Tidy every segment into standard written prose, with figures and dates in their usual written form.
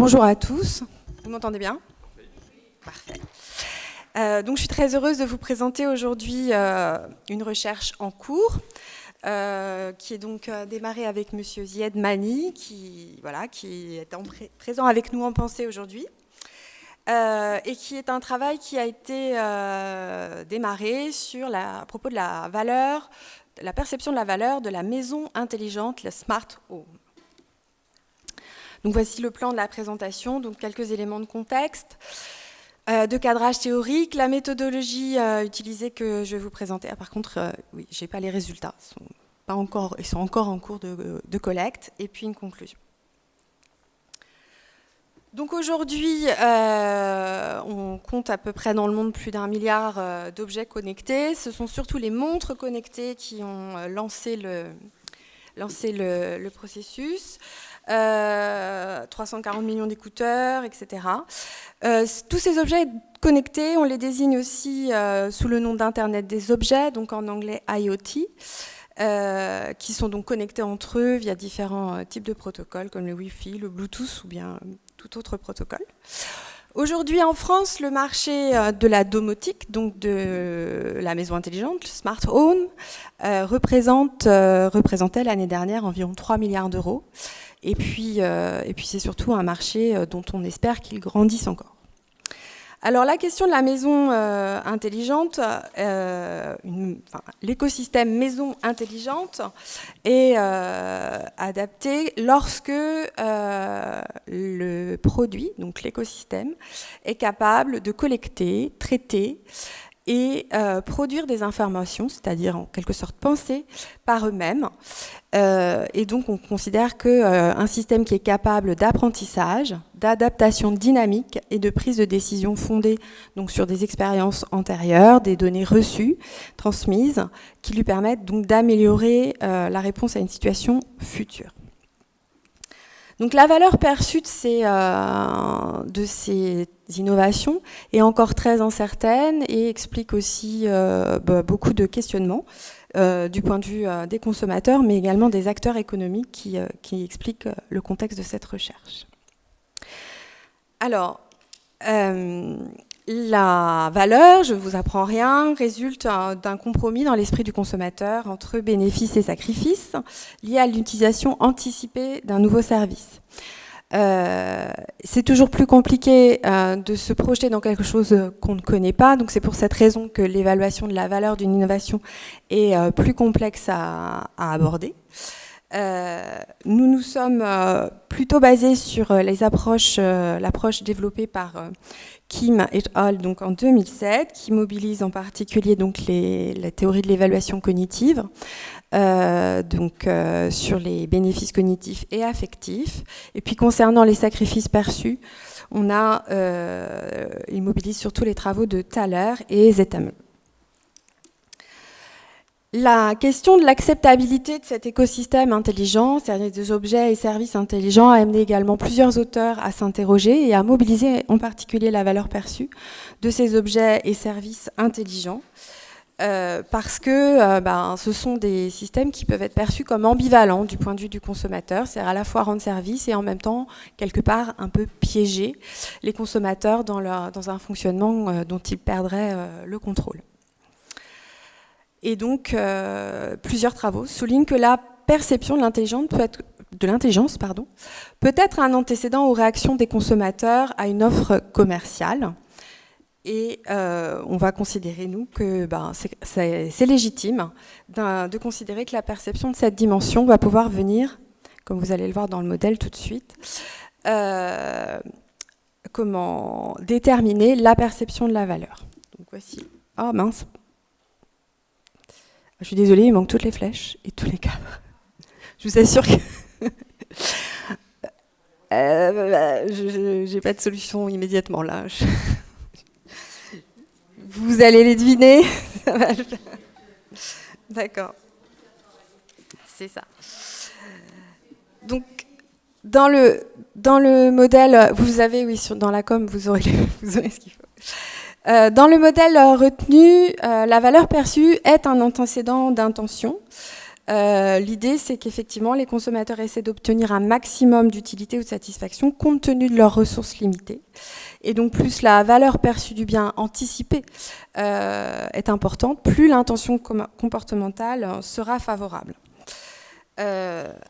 Bonjour à tous, vous m'entendez bien? Parfait. Donc je suis très heureuse de vous présenter aujourd'hui une recherche en cours qui est donc démarrée avec Monsieur Zied Mani qui est présent avec nous en pensée aujourd'hui et qui est un travail qui a été démarré à propos de la perception de la valeur de la maison intelligente, le Smart Home. Donc voici le plan de la présentation, donc quelques éléments de contexte, de cadrage théorique, la méthodologie utilisée que je vais vous présenter. Ah, par contre, oui, je n'ai pas les résultats, ils sont encore en cours de collecte, et puis une conclusion. Donc aujourd'hui, on compte à peu près dans le monde plus d'1 milliard d'objets connectés. Ce sont surtout les montres connectées qui ont lancé le processus. 340 millions d'écouteurs, etc. Tous ces objets connectés, on les désigne aussi sous le nom d'Internet des objets, donc en anglais IoT, qui sont donc connectés entre eux via différents types de protocoles comme le Wi-Fi, le Bluetooth ou bien tout autre protocole. Aujourd'hui en France, le marché de la domotique, donc de la maison intelligente, le Smart Home, représentait l'année dernière environ 3 milliards d'euros. Et puis c'est surtout un marché dont on espère qu'il grandisse encore. Alors la question de la maison intelligente, l'écosystème maison intelligente est adapté lorsque le produit, donc l'écosystème, est capable de collecter, traiter et produire des informations, c'est-à-dire en quelque sorte penser par eux-mêmes. Et donc on considère qu'un système qui est capable d'apprentissage, d'adaptation dynamique et de prise de décision fondée donc sur des expériences antérieures, des données reçues, transmises, qui lui permettent donc d'améliorer la réponse à une situation future. Donc la valeur perçue de ces innovations est encore très incertaine et explique aussi beaucoup de questionnements du point de vue des consommateurs, mais également des acteurs économiques qui expliquent le contexte de cette recherche. Alors, la valeur, je ne vous apprends rien, résulte d'un compromis dans l'esprit du consommateur entre bénéfices et sacrifices liés à l'utilisation anticipée d'un nouveau service. C'est toujours plus compliqué de se projeter dans quelque chose qu'on ne connaît pas, donc c'est pour cette raison que l'évaluation de la valeur d'une innovation est plus complexe à aborder. Nous nous sommes plutôt basés sur l'approche développée par Kim et al. Donc en 2007, qui mobilise en particulier donc la théorie de l'évaluation cognitive, sur les bénéfices cognitifs et affectifs. Et puis concernant les sacrifices perçus, il mobilise surtout les travaux de Thaler et Zetamel. La question de l'acceptabilité de cet écosystème intelligent, c'est-à-dire des objets et services intelligents, a amené également plusieurs auteurs à s'interroger et à mobiliser en particulier la valeur perçue de ces objets et services intelligents, parce que ce sont des systèmes qui peuvent être perçus comme ambivalents du point de vue du consommateur, c'est-à-dire à la fois rendre service et en même temps, quelque part, un peu piéger les consommateurs dans un fonctionnement dont ils perdraient le contrôle. Et donc, plusieurs travaux soulignent que la perception de l'intelligence peut être un antécédent aux réactions des consommateurs à une offre commerciale. Et on va considérer, nous, que c'est légitime de considérer que la perception de cette dimension va pouvoir venir, comme vous allez le voir dans le modèle tout de suite, déterminer la perception de la valeur. Donc voici. Oh mince. Je suis désolée, il manque toutes les flèches et tous les cadres. Je vous assure que j'ai pas de solution immédiatement là. Vous allez les deviner. D'accord. C'est ça. Donc, dans le modèle, vous avez, oui, dans la com, vous aurez ce qu'il faut. Dans le modèle retenu, la valeur perçue est un antécédent d'intention L'idée, c'est qu'effectivement, les consommateurs essaient d'obtenir un maximum d'utilité ou de satisfaction compte tenu de leurs ressources limitées. Et donc, plus la valeur perçue du bien anticipé est importante, plus l'intention comportementale sera favorable.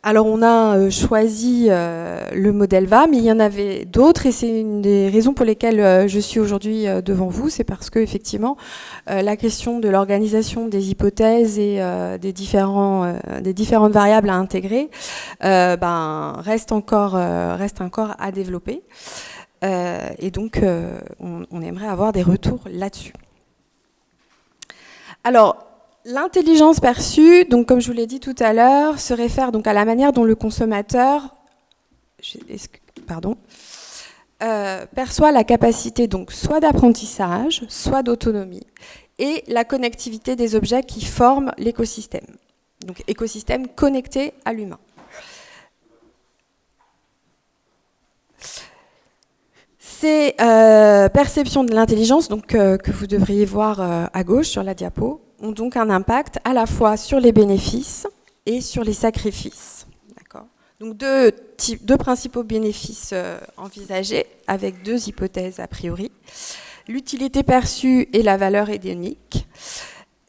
Alors on a choisi le modèle VA, mais il y en avait d'autres et c'est une des raisons pour lesquelles je suis aujourd'hui devant vous, c'est parce que effectivement la question de l'organisation des hypothèses et des différentes variables à intégrer reste encore à développer et donc on aimerait avoir des retours là-dessus. Alors, l'intelligence perçue, donc comme je vous l'ai dit tout à l'heure, se réfère donc à la manière dont le consommateur perçoit la capacité donc soit d'apprentissage, soit d'autonomie, et la connectivité des objets qui forment l'écosystème. Donc écosystème connecté à l'humain. Ces perceptions de l'intelligence, donc que vous devriez voir à gauche sur la diapo, ont donc un impact à la fois sur les bénéfices et sur les sacrifices. D'accord ? Donc deux principaux bénéfices envisagés avec deux hypothèses a priori. L'utilité perçue et la valeur hédonique.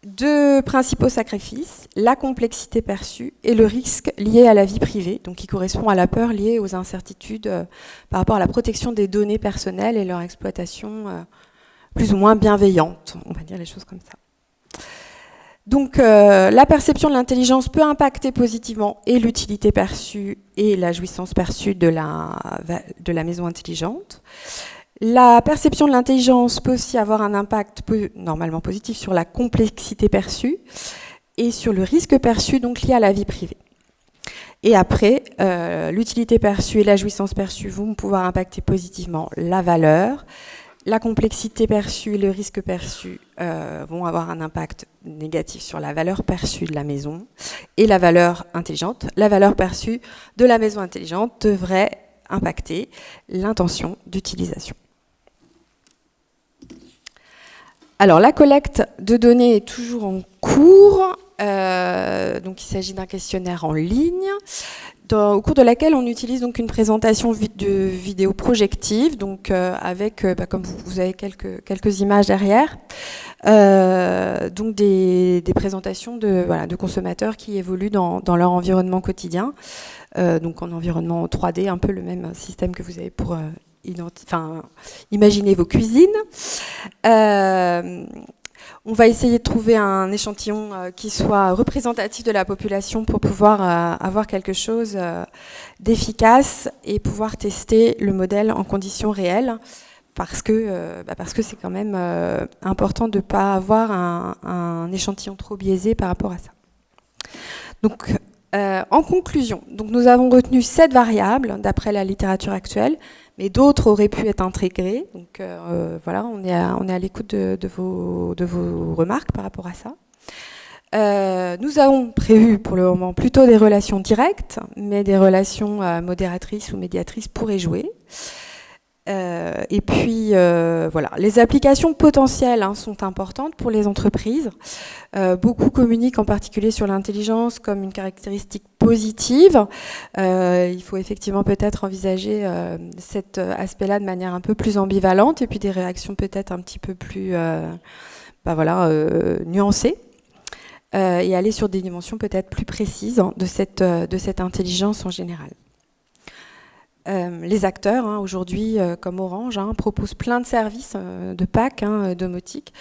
Deux principaux sacrifices, la complexité perçue et le risque lié à la vie privée, donc qui correspond à la peur liée aux incertitudes par rapport à la protection des données personnelles et leur exploitation plus ou moins bienveillante, on va dire les choses comme ça. Donc la perception de l'intelligence peut impacter positivement et l'utilité perçue et la jouissance perçue de la maison intelligente. La perception de l'intelligence peut aussi avoir un impact normalement positif sur la complexité perçue et sur le risque perçu donc lié à la vie privée. Et après, l'utilité perçue et la jouissance perçue vont pouvoir impacter positivement la valeur. La complexité perçue et le risque perçu vont avoir un impact négatif sur la valeur perçue de la maison et la valeur intelligente. La valeur perçue de la maison intelligente devrait impacter l'intention d'utilisation. Alors, la collecte de données est toujours en cours. Donc, il s'agit d'un questionnaire en ligne, au cours de laquelle on utilise donc une présentation de vidéo projective, donc avec, comme vous avez quelques images derrière, donc des présentations de consommateurs qui évoluent dans leur environnement quotidien, donc en environnement 3D, un peu le même système que vous avez pour imaginez vos cuisines. On va essayer de trouver un échantillon qui soit représentatif de la population pour pouvoir avoir quelque chose d'efficace et pouvoir tester le modèle en conditions réelles, parce que c'est quand même important de ne pas avoir un échantillon trop biaisé par rapport à ça. Donc, en conclusion, donc nous avons retenu 7 variables d'après la littérature actuelle, mais d'autres auraient pu être intégrées. Donc voilà, on est à l'écoute de vos remarques par rapport à ça. Nous avons prévu pour le moment plutôt des relations directes, mais des relations modératrices ou médiatrices pourraient jouer. Et puis voilà, les applications potentielles sont importantes pour les entreprises. Beaucoup communiquent en particulier sur l'intelligence comme une caractéristique positive. Il faut effectivement peut-être envisager cet aspect-là de manière un peu plus ambivalente et puis des réactions peut-être un petit peu plus nuancées. Et aller sur des dimensions peut-être plus précises de cette intelligence en général. Les acteurs, aujourd'hui, comme Orange, proposent plein de services de packs domotiques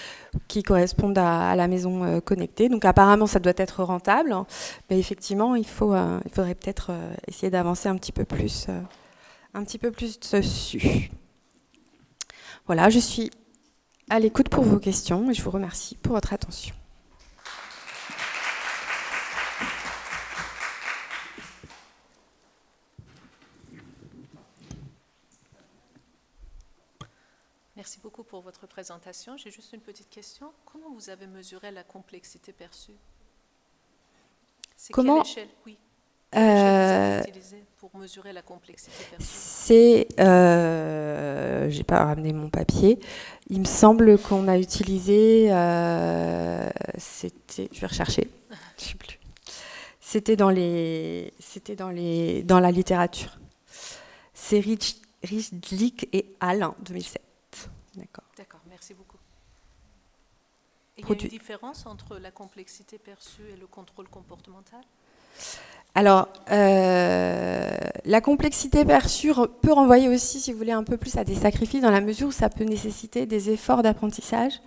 qui correspondent à la maison connectée. Donc apparemment, ça doit être rentable, mais effectivement, il faudrait peut-être essayer d'avancer un petit peu plus dessus. Voilà, je suis à l'écoute pour vos questions et je vous remercie pour votre attention. Merci beaucoup pour votre présentation. J'ai juste une petite question. Comment vous avez mesuré la complexité perçue? C'est quelle échelle? Oui. Quelle échelle vous avez utilisée pour mesurer la complexité perçue? J'ai pas ramené mon papier. Il me semble qu'on a utilisé, je vais rechercher. Je sais plus. C'était dans la littérature. C'est Rijdlik et Hall, 2007. D'accord. D'accord, merci beaucoup. Et il y a une différence entre la complexité perçue et le contrôle comportemental? Alors, la complexité perçue peut renvoyer aussi, si vous voulez, un peu plus à des sacrifices, dans la mesure où ça peut nécessiter des efforts d'apprentissage,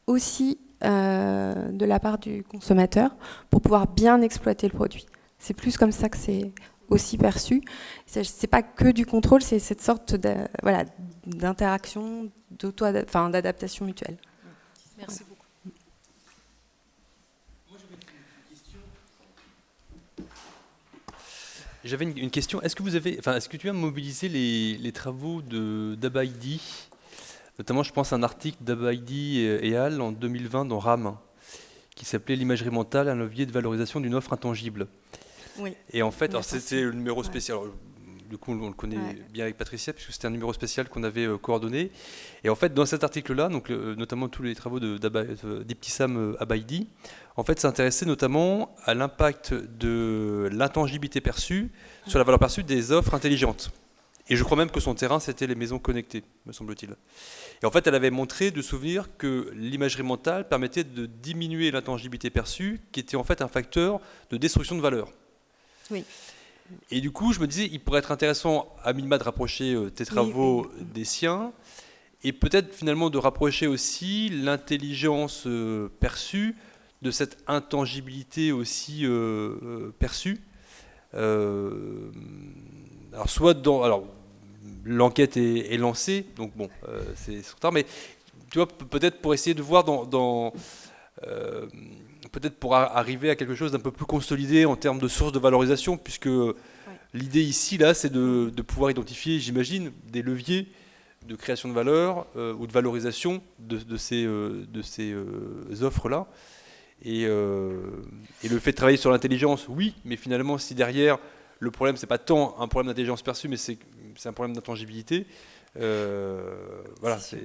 aussi de la part du consommateur, pour pouvoir bien exploiter le produit. C'est plus comme ça que c'est aussi perçu. C'est pas que du contrôle, c'est cette sorte d'interaction, d'adaptation mutuelle. Merci beaucoup. J'avais une question. Est-ce que tu as mobilisé les travaux d'Abaidi, notamment je pense à un article d'Abaidi et Hall en 2020 dans RAM, qui s'appelait l'imagerie mentale, un levier de valorisation d'une offre intangible. Oui. Et en fait, c'était le numéro spécial. Alors, du coup, on le connaît bien avec Patricia, puisque c'était un numéro spécial qu'on avait coordonné. Et en fait, dans cet article-là, donc notamment tous les travaux d'Ibtissam Abaidi, en fait, s'intéressait notamment à l'impact de l'intangibilité perçue sur la valeur perçue des offres intelligentes. Et je crois même que son terrain, c'était les maisons connectées, me semble-t-il. Et en fait, elle avait montré de souvenir que l'imagerie mentale permettait de diminuer l'intangibilité perçue, qui était en fait un facteur de destruction de valeur. Oui. Et du coup, je me disais, il pourrait être intéressant, à minima, de rapprocher tes travaux des siens, et peut-être finalement de rapprocher aussi l'intelligence perçue de cette intangibilité aussi perçue. Alors, l'enquête est lancée, donc bon, c'est trop tard, mais tu vois, peut-être pour essayer de voir peut-être pour arriver à quelque chose d'un peu plus consolidé en termes de sources de valorisation, puisque l'idée ici, là, c'est de pouvoir identifier, j'imagine, des leviers de création de valeur ou de valorisation de ces offres-là. Et le fait de travailler sur l'intelligence, oui, mais finalement, si derrière, le problème, c'est pas tant un problème d'intelligence perçue, mais c'est un problème d'intangibilité, voilà, c'est...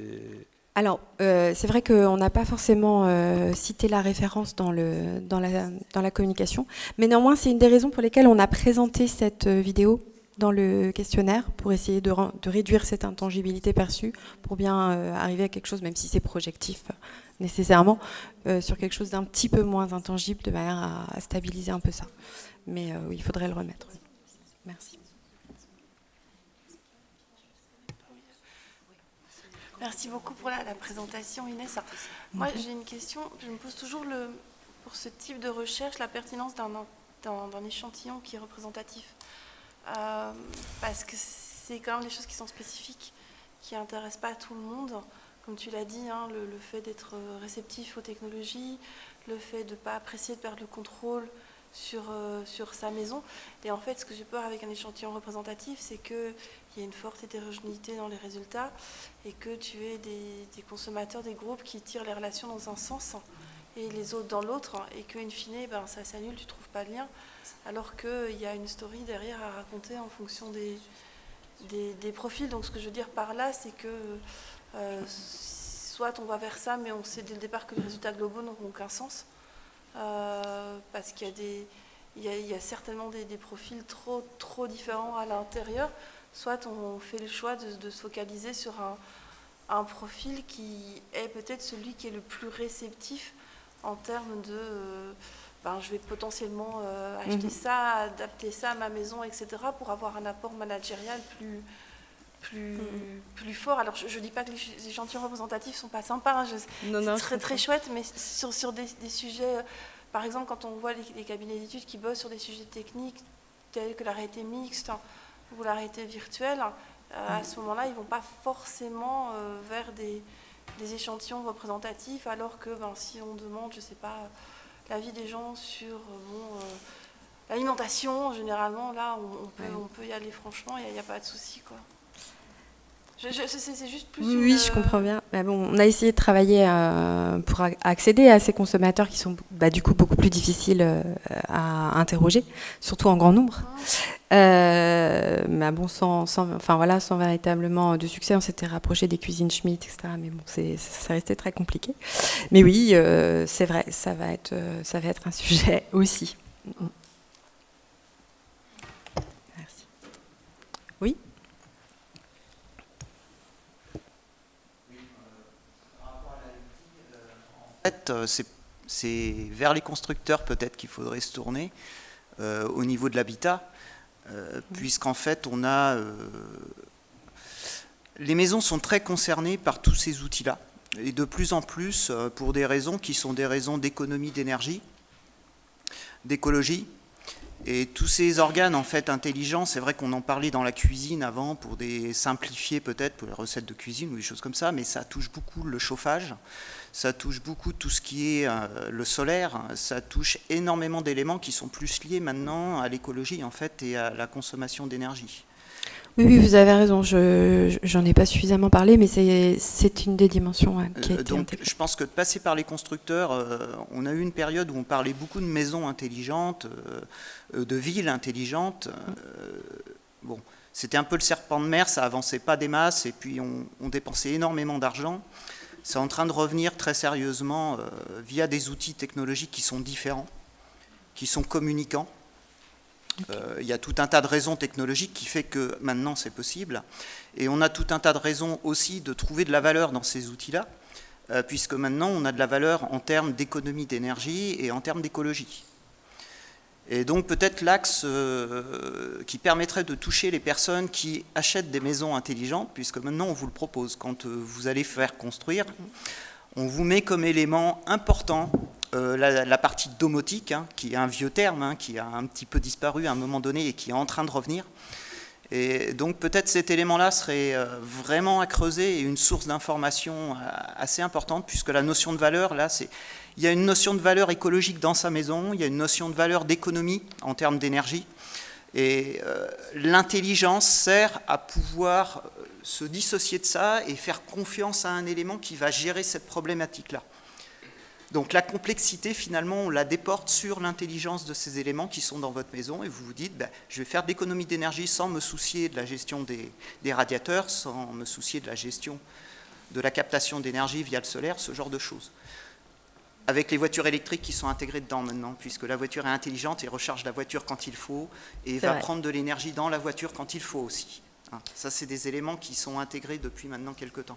Alors, c'est vrai qu'on n'a pas forcément cité la référence dans la communication, mais néanmoins, c'est une des raisons pour lesquelles on a présenté cette vidéo dans le questionnaire, pour essayer de réduire cette intangibilité perçue, pour bien arriver à quelque chose, même si c'est projectif nécessairement, sur quelque chose d'un petit peu moins intangible, de manière à stabiliser un peu ça. Mais oui, il faudrait le remettre. Merci. Merci beaucoup pour la présentation, Inès. Moi, j'ai une question. Je me pose toujours, pour ce type de recherche, la pertinence d'un échantillon qui est représentatif. Parce que c'est quand même des choses qui sont spécifiques, qui n'intéressent pas tout le monde. Comme tu l'as dit, hein, le fait d'être réceptif aux technologies, le fait de ne pas apprécier de perdre le contrôle sur sa maison. Et en fait, ce que j'ai peur avec un échantillon représentatif, c'est qu'il y a une forte hétérogénéité dans les résultats et que tu aies des consommateurs, des groupes qui tirent les relations dans un sens et les autres dans l'autre, et qu'in fine, ça s'annule, tu ne trouves pas de lien, alors qu'il y a une story derrière à raconter en fonction des profils. Donc ce que je veux dire par là, c'est que soit on va vers ça, mais on sait dès le départ que les résultats globaux n'auront aucun sens, parce qu'il y a certainement des profils trop différents à l'intérieur, soit on fait le choix de se focaliser sur un profil qui est peut-être celui qui est le plus réceptif en termes de je vais potentiellement acheter ça, adapter ça à ma maison, etc., pour avoir un apport managérial plus fort. Alors je ne dis pas que les échantillons représentatifs ne sont pas sympas, c'est très chouette, mais sur des sujets, par exemple quand on voit les cabinets d'études qui bossent sur des sujets techniques tels que la réalité mixte ou la réalité virtuelle, à ce moment-là ils ne vont pas forcément vers des échantillons représentatifs, alors que si on demande, je ne sais pas, l'avis des gens sur l'alimentation, généralement là on peut y aller franchement, il n'y a pas de souci, quoi. C'est juste plus oui, je comprends bien. Mais bon, on a essayé de travailler pour accéder à ces consommateurs qui sont du coup beaucoup plus difficiles à interroger, surtout en grand nombre. Mais bon, sans véritablement de succès, on s'était rapproché des cuisines Schmitt, etc. Mais bon, ça restait très compliqué. Mais oui, c'est vrai, ça va être un sujet aussi. fait, c'est vers les constructeurs peut-être qu'il faudrait se tourner au niveau de l'habitat, puisqu'en fait, on a... les maisons sont très concernées par tous ces outils-là, et de plus en plus pour des raisons qui sont des raisons d'économie d'énergie, d'écologie. Et tous ces organes en fait intelligents, c'est vrai qu'on en parlait dans la cuisine avant pour des simplifier peut-être pour les recettes de cuisine ou des choses comme ça, mais ça touche beaucoup le chauffage, ça touche beaucoup tout ce qui est le solaire, ça touche énormément d'éléments qui sont plus liés maintenant à l'écologie en fait et à la consommation d'énergie. Oui, vous avez raison, j'en ai pas suffisamment parlé, mais c'est une des dimensions qui a été donc, intégrée. je pense que de passer par les constructeurs, on a eu une période où on parlait beaucoup de maisons intelligentes, de villes intelligentes. Bon, c'était un peu le serpent de mer, ça avançait pas des masses, et puis on dépensait énormément d'argent. C'est en train de revenir très sérieusement via des outils technologiques qui sont différents, qui sont communicants. Il y a tout un tas de raisons technologiques qui fait que maintenant c'est possible. Et on a tout un tas de raisons aussi de trouver de la valeur dans ces outils-là, puisque maintenant on a de la valeur en termes d'économie d'énergie et en termes d'écologie. Et donc peut-être l'axe qui permettrait de toucher les personnes qui achètent des maisons intelligentes, puisque maintenant on vous le propose, quand vous allez faire construire, on vous met comme élément important la partie domotique, hein, qui est un vieux terme, hein, qui a un petit peu disparu à un moment donné et qui est en train de revenir. Et donc peut-être cet élément-là serait vraiment à creuser et une source d'information assez importante, puisque la notion de valeur, là, il y a une notion de valeur écologique dans sa maison, il y a une notion de valeur d'économie en termes d'énergie, et l'intelligence sert à pouvoir se dissocier de ça et faire confiance à un élément qui va gérer cette problématique-là. Donc la complexité, finalement, on la déporte sur l'intelligence de ces éléments qui sont dans votre maison, et vous vous dites, je vais faire de l'économie d'énergie sans me soucier de la gestion des radiateurs, sans me soucier de la gestion de la captation d'énergie via le solaire, ce genre de choses. Avec les voitures électriques qui sont intégrées dedans maintenant, puisque la voiture est intelligente et recharge la voiture quand il faut, et va prendre de l'énergie dans la voiture quand il faut aussi. Ça, c'est des éléments qui sont intégrés depuis maintenant quelques temps.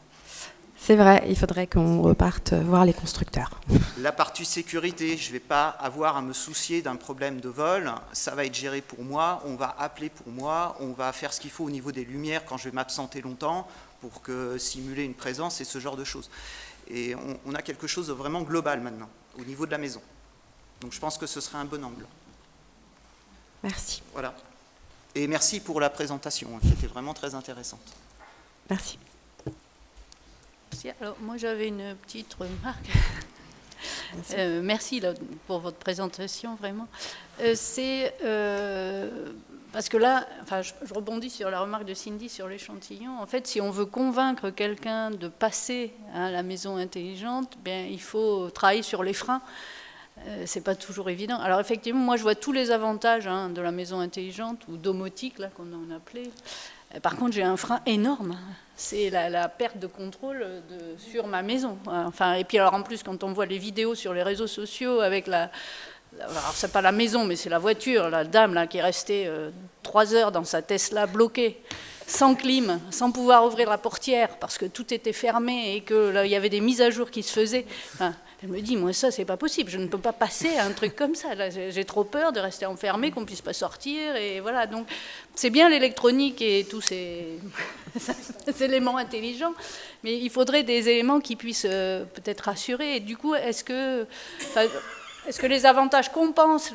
C'est vrai, il faudrait qu'on reparte voir les constructeurs. La partie sécurité, je ne vais pas avoir à me soucier d'un problème de vol, ça va être géré pour moi, on va appeler pour moi, on va faire ce qu'il faut au niveau des lumières quand je vais m'absenter longtemps pour simuler une présence et ce genre de choses. Et on a quelque chose de vraiment global maintenant, au niveau de la maison. Donc je pense que ce serait un bon angle. Merci. Voilà. Et merci pour la présentation, qui était vraiment très intéressante. Merci. Alors, moi, j'avais une petite remarque. Merci pour votre présentation, vraiment. Parce que là, enfin, je rebondis sur la remarque de Cindy sur l'échantillon. En fait, si on veut convaincre quelqu'un de passer à la maison intelligente, bien, il faut travailler sur les freins. C'est pas toujours évident. Alors effectivement, moi, je vois tous les avantages de la maison intelligente ou domotique, là, qu'on en appelait. Par contre, j'ai un frein énorme. C'est la perte de contrôle sur ma maison. Enfin, et puis alors en plus, quand on voit les vidéos sur les réseaux sociaux avec alors c'est pas la maison, mais c'est la voiture, la dame là qui est restée 3 heures dans sa Tesla bloquée, sans clim, sans pouvoir ouvrir la portière parce que tout était fermé et que là, il y avait des mises à jour qui se faisaient. Enfin, elle me dit, moi ça c'est pas possible, je ne peux pas passer à un truc comme ça. Là, j'ai trop peur de rester enfermée, qu'on puisse pas sortir, et voilà. Donc c'est bien l'électronique et tous ces éléments intelligents, mais il faudrait des éléments qui puissent peut-être rassurer. Et du coup, est-ce que les avantages compensent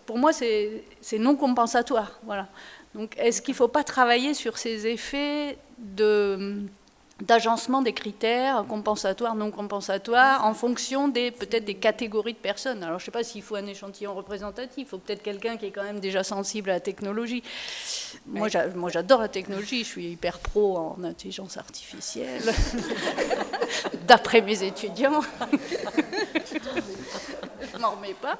pour moi, c'est non compensatoire. Voilà. Donc, est-ce qu'il ne faut pas travailler sur ces effets d'agencement des critères compensatoires, non compensatoires, en fonction peut-être des catégories de personnes? Alors, je ne sais pas s'il faut un échantillon représentatif, il faut peut-être quelqu'un qui est quand même déjà sensible à la technologie. Moi, j'adore la technologie, je suis hyper pro en intelligence artificielle, d'après mes étudiants. Je m'en remets pas,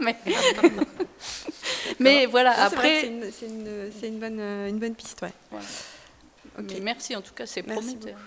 mais voilà, après... C'est une bonne piste, ouais. Voilà. Okay. Mais merci, en tout cas, c'est prometteur.